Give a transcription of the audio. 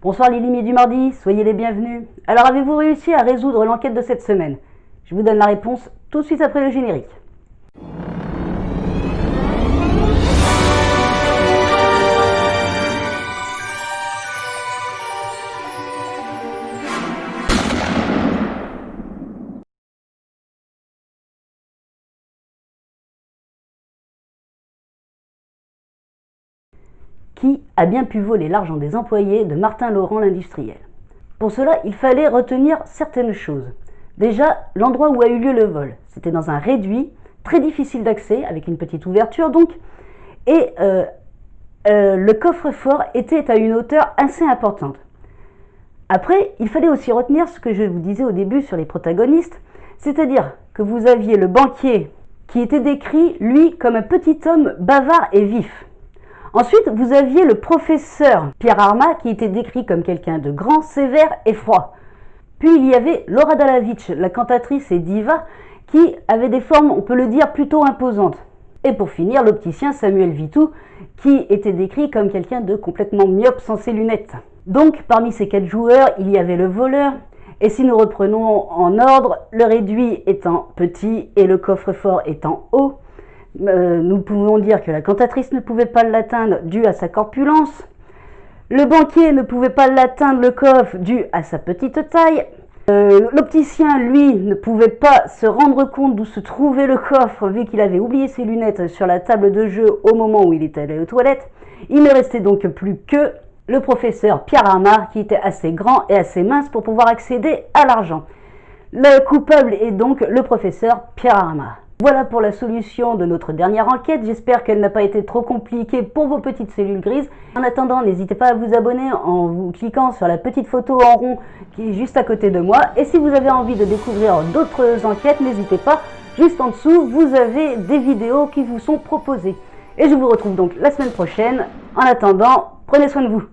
Bonsoir les limiers du mardi, soyez les bienvenus. Alors avez-vous réussi à résoudre l'enquête de cette semaine? Je vous donne la réponse tout de suite après le générique. Qui a bien pu voler l'argent des employés de Martin Laurent l'industriel? Pour cela, il fallait retenir certaines choses. Déjà, l'endroit où a eu lieu le vol. C'était dans un réduit, très difficile d'accès, avec une petite ouverture donc, et le coffre-fort était à une hauteur assez importante. Après, il fallait aussi retenir ce que je vous disais au début sur les protagonistes, c'est-à-dire que vous aviez le banquier qui était décrit, lui, comme un petit homme bavard et vif. Ensuite, vous aviez le professeur Pierre Arma qui était décrit comme quelqu'un de grand, sévère et froid. Puis il y avait Laura Dallawitch, la cantatrice et diva, qui avait des formes, on peut le dire, plutôt imposantes. Et pour finir, l'opticien Samuel Vitou, qui était décrit comme quelqu'un de complètement myope sans ses lunettes. Donc, parmi ces 4 joueurs, il y avait le voleur. Et si nous reprenons en ordre, le réduit étant petit et le coffre-fort étant haut, nous pouvons dire que la cantatrice ne pouvait pas l'atteindre dû à sa corpulence. Le banquier ne pouvait pas l'atteindre, le coffre, dû à sa petite taille. L'opticien, lui, ne pouvait pas se rendre compte d'où se trouvait le coffre, vu qu'il avait oublié ses lunettes sur la table de jeu au moment où il était allé aux toilettes. Il ne restait donc plus que le professeur Pierre Arma, qui était assez grand et assez mince pour pouvoir accéder à l'argent. Le coupable est donc le professeur Pierre Arma. Voilà pour la solution de notre dernière enquête, j'espère qu'elle n'a pas été trop compliquée pour vos petites cellules grises. En attendant, n'hésitez pas à vous abonner en vous cliquant sur la petite photo en rond qui est juste à côté de moi. Et si vous avez envie de découvrir d'autres enquêtes, n'hésitez pas, juste en dessous, vous avez des vidéos qui vous sont proposées. Et je vous retrouve donc la semaine prochaine. En attendant, prenez soin de vous.